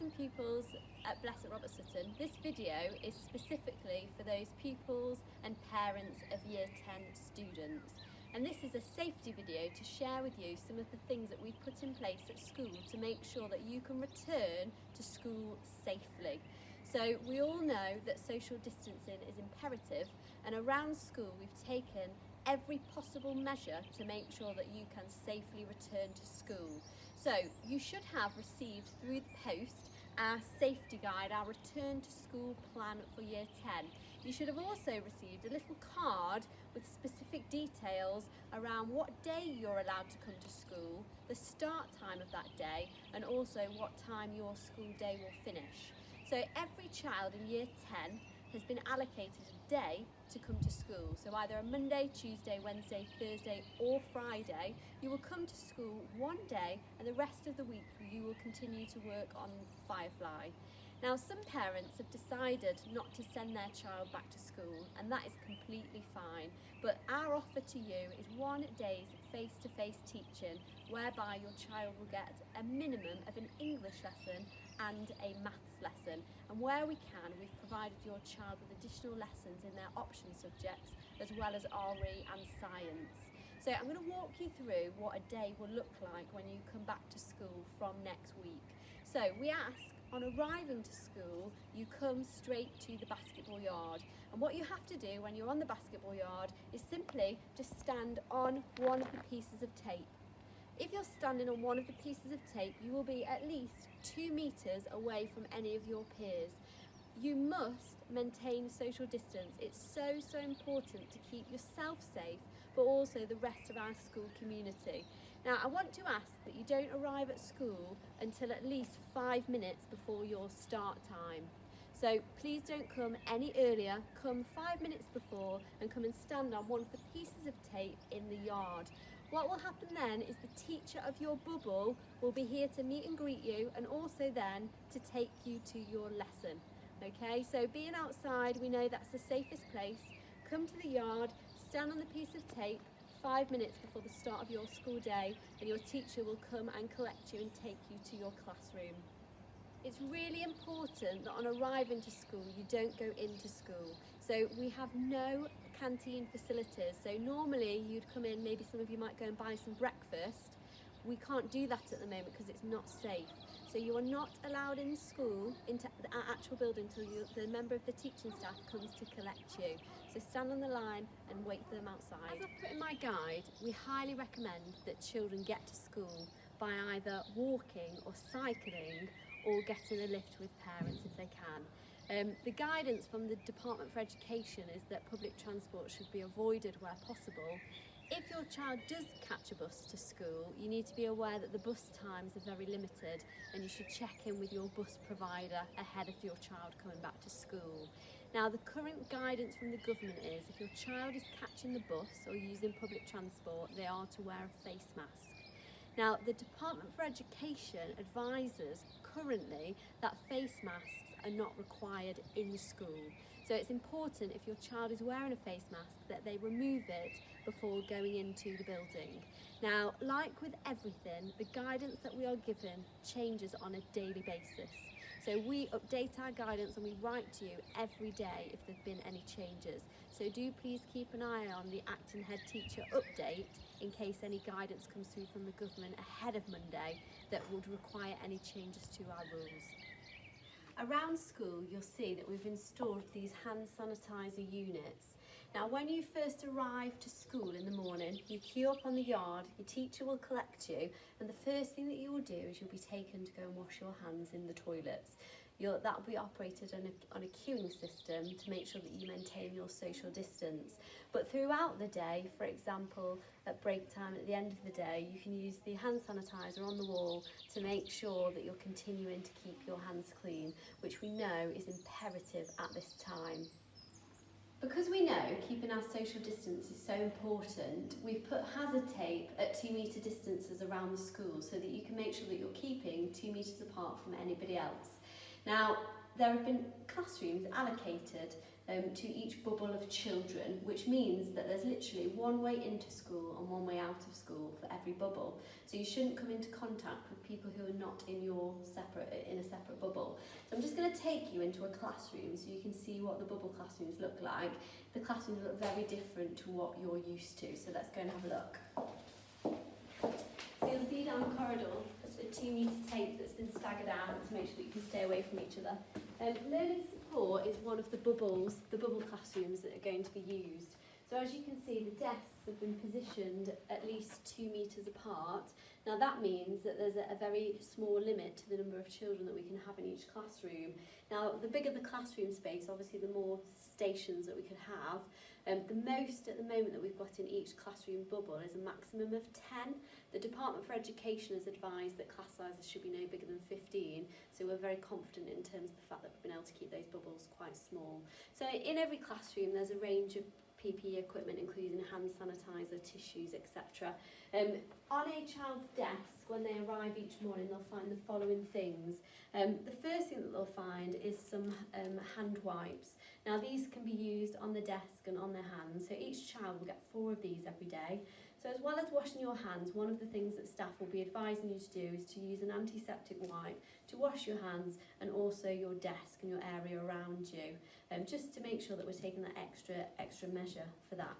and pupils at Blessed Robert Sutton. This video is specifically for those pupils and parents of Year 10 students. And this is a safety video to share with you some of the things that we've put in place at school to make sure that you can return to school safely. So we all know that social distancing is imperative, and around school we've taken every possible measure to make sure that you can safely return to school. So you should have received through the post our safety guide, our return to school plan for Year 10. You should have also received a little card with specific details around what day you're allowed to come to school, the start time of that day, and also what time your school day will finish. So every child in Year 10 has been allocated a day to come to school. So either a Monday, Tuesday, Wednesday, Thursday or Friday, you will come to school one day, and the rest of the week you will continue to work on Firefly. Now, some parents have decided not to send their child back to school, and that is completely fine. But our offer to you is 1 day's face-to-face teaching, whereby your child will get a minimum of an English lesson and a maths lesson. And where we can, we've provided your child with additional lessons in their option subjects, as well as RE and science. So I'm going to walk you through what a day will look like when you come back to school from next week. So we ask, on arriving to school, you come straight to the basketball yard. And what you have to do when you're on the basketball yard is simply just stand on one of the pieces of tape. If you're standing on one of the pieces of tape, you will be at least 2 meters away from any of your peers. You must maintain social distance. It's so important to keep yourself safe, but also the rest of our school community. Now, I want to ask that you don't arrive at school until at least 5 minutes before your start time. So please don't come any earlier. Come 5 minutes before and come and stand on one of the pieces of tape in the yard. What will happen then is the teacher of your bubble will be here to meet and greet you, and also then to take you to your lesson. Okay, so being outside, we know that's the safest place. Come to the yard, stand on the piece of tape 5 minutes before the start of your school day, and your teacher will come and collect you and take you to your classroom. It's really important that on arriving to school, you don't go into school. So we have no canteen facilities. So normally you'd come in, maybe some of you might go and buy some breakfast. We can't do that at the moment because it's not safe. So you are not allowed in school, into the actual building, until the member of the teaching staff comes to collect you. So stand on the line and wait for them outside. As I've put in my guide, we highly recommend that children get to school by either walking or cycling, or getting a lift with parents if they can. The guidance from the Department for Education is that public transport should be avoided where possible. If your child does catch a bus to school, you need to be aware that the bus times are very limited, and you should check in with your bus provider ahead of your child coming back to school. Now, the current guidance from the government is if your child is catching the bus or using public transport, they are to wear a face mask. Now, the Department for Education advises currently that face masks are not required in school. So it's important, if your child is wearing a face mask, that they remove it before going into the building. Now, like with everything, the guidance that we are given changes on a daily basis. So we update our guidance and we write to you every day if there have been any changes. So do please keep an eye on the acting head teacher update in case any guidance comes through from the government ahead of Monday that would require any changes to our rules. Around school, you'll see that we've installed these hand sanitizer units. Now, when you first arrive to school in the morning, you queue up on the yard, your teacher will collect you, and the first thing that you will do is you'll be taken to go and wash your hands in the toilets. That will be operated on a queuing system to make sure that you maintain your social distance. But throughout the day, for example, at break time at the end of the day, you can use the hand sanitizer on the wall to make sure that you're continuing to keep your hands clean, which we know is imperative at this time. Because we know keeping our social distance is so important, we've put hazard tape at 2 metre distances around the school so that you can make sure that you're keeping 2 metres apart from anybody else. Now, there have been classrooms allocated to each bubble of children, which means that there's literally one way into school and one way out of school for every bubble. So you shouldn't come into contact with people who are not in a separate bubble. So I'm just going to take you into a classroom so you can see what the bubble classrooms look like. The classrooms look very different to what you're used to, so let's go and have a look. So you'll see down the corridor a 2 metre tape that's been staggered out to make sure that you can stay away from each other. Learning support is one of the bubble classrooms that are going to be used. So as you can see, the desks have been positioned at least 2 metres apart. Now that means that there's a very small limit to the number of children that we can have in each classroom. Now the bigger the classroom space, obviously the more stations that we could have. The most at the moment that we've got in each classroom bubble is a maximum of 10. The Department for Education has advised that class sizes should be no bigger than 15, so we're very confident in terms of the fact that we've been able to keep those bubbles quite small. So in every classroom there's a range of PPE equipment, including hand sanitizer, tissues, etc. On a child's desk, when they arrive each morning, they'll find the following things. The first thing that they'll find is some hand wipes. Now these can be used on the desk and on their hands, so each child will get 4 of these every day. So as well as washing your hands, one of the things that staff will be advising you to do is to use an antiseptic wipe to wash your hands and also your desk and your area around you, just to make sure that we're taking that extra measure for that.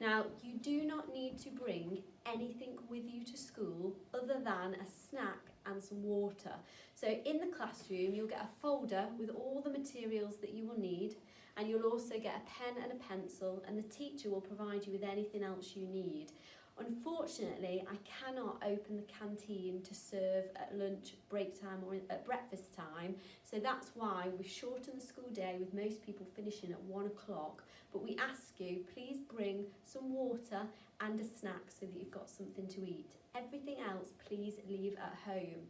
Now, you do not need to bring anything with you to school other than a snack and some water. So in the classroom, you'll get a folder with all the materials that you will need, and you'll also get a pen and a pencil, and the teacher will provide you with anything else you need. Unfortunately, I cannot open the canteen to serve at lunch, break time or at breakfast time, so that's why we shorten the school day with most people finishing at 1 o'clock, but we ask you, please bring some water and a snack so that you've got something to eat. Everything else, please leave at home.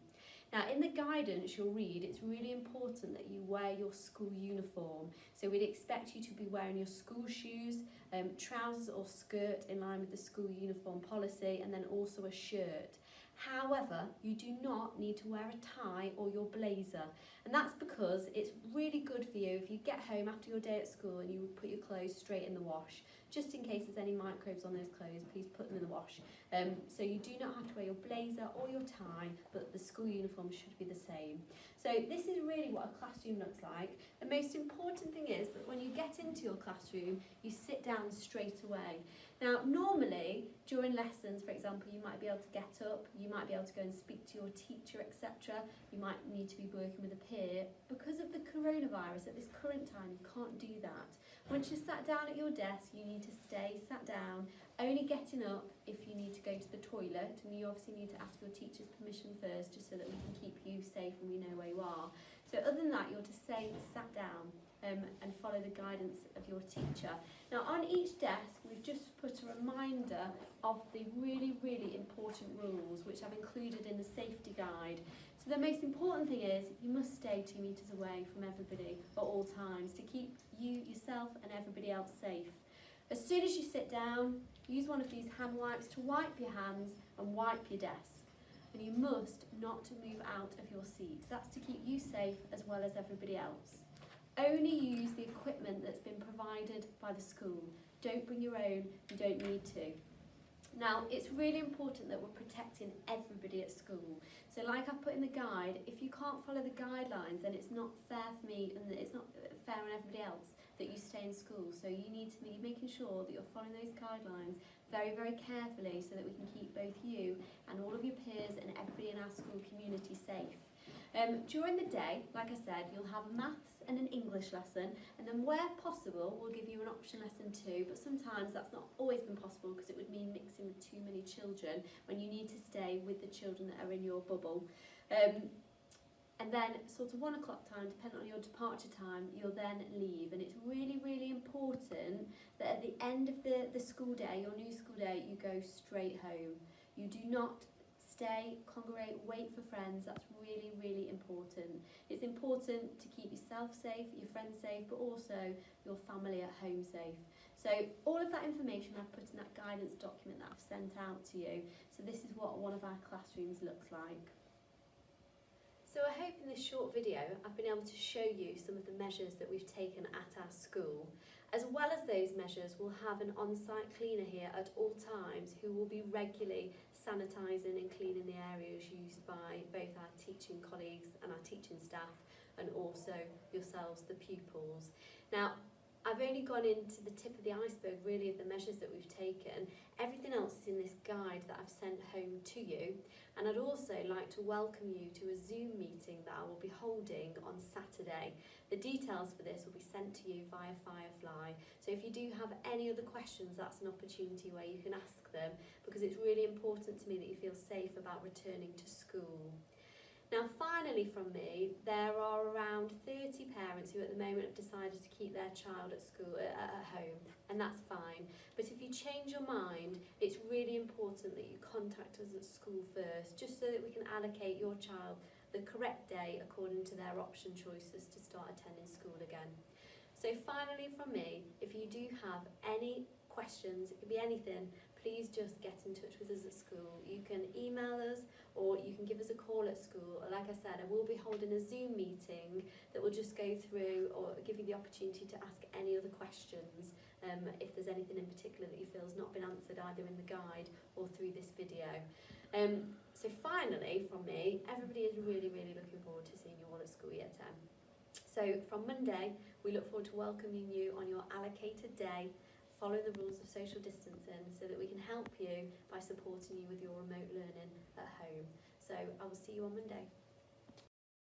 Now, in the guidance you'll read, it's really important that you wear your school uniform. So we'd expect you to be wearing your school shoes, trousers or skirt in line with the school uniform policy, and then also a shirt. However, you do not need to wear a tie or your blazer, and that's because it's really good for you if you get home after your day at school and you put your clothes straight in the wash. Just in case there's any microbes on those clothes, please put them in the wash. So you do not have to wear your blazer or your tie, but the school uniform should be the same. So this is really what a classroom looks like. The most important thing is that when you get into your classroom, you sit down straight away. Now, normally, during lessons, for example, you might be able to get up, you might be able to go and speak to your teacher, etc. You might need to be working with a peer. Because of the coronavirus, at this current time, you can't do that. Once you're sat down at your desk, you need to stay sat down, only getting up if you need to go to the toilet, and you obviously need to ask your teacher's permission first, just so that we can keep you safe and we know where you are. So other than that, you're to stay sat down and follow the guidance of your teacher. Now, on each desk, we've just put a reminder of the really, really important rules, which I've included in the safety guide. So the most important thing is you must stay 2 metres away from everybody at all times to keep you, yourself and everybody else safe. As soon as you sit down, use one of these hand wipes to wipe your hands and wipe your desk. And you must not move out of your seat. That's to keep you safe as well as everybody else. Only use the equipment that's been provided by the school. Don't bring your own, you don't need to. Now, it's really important that we're protecting everybody at school. So like I've put in the guide, if you can't follow the guidelines, then it's not fair for me and it's not fair on everybody else that you stay in school. So you need to be making sure that you're following those guidelines very, very carefully so that we can keep both you and all of your peers and everybody in our school community safe. During the day, like I said, you'll have a maths and an English lesson, and then where possible we'll give you an option lesson too, but sometimes that's not always been possible because it would mean mixing with too many children when you need to stay with the children that are in your bubble. And then sort of 1 o'clock time, depending on your departure time, you'll then leave. And it's really, really important that at the end of the school day, your new school day, you go straight home. You do not stay, congregate, wait for friends. That's really, really important. It's important to keep yourself safe, your friends safe, but also your family at home safe. So all of that information I've put in that guidance document that I've sent out to you. So this is what one of our classrooms looks like. So I hope in this short video I've been able to show you some of the measures that we've taken at our school. As well as those measures, we'll have an on-site cleaner here at all times who will be regularly sanitising and cleaning the areas used by both our teaching colleagues and our teaching staff, and also yourselves, the pupils. Now, I've only gone into the tip of the iceberg really of the measures that we've taken. Everything else is in this guide that I've sent home to you, and I'd also like to welcome you to a Zoom meeting that I will be holding on Saturday. The details for this will be sent to you via Firefly, so if you do have any other questions, that's an opportunity where you can ask them, because it's really important to me that you feel safe about returning to school. Now finally from me, there are around 30 parents who at the moment have decided to keep their child at school, at home, and that's fine. But if you change your mind, it's really important that you contact us at school first, just so that we can allocate your child the correct day according to their option choices to start attending school again. So finally from me, if you do have any questions, it could be anything, please just get in touch with us at school. You can email us or you can give us a call at school. Like I said, I will be holding a Zoom meeting that will just go through or give you the opportunity to ask any other questions if there's anything in particular that you feel has not been answered either in the guide or through this video. So finally from me, everybody is really looking forward to seeing you all at school year 10. So from Monday, we look forward to welcoming you on your allocated day. Follow the rules of social distancing so that we can help you by supporting you with your remote learning at home. So I will see you on Monday.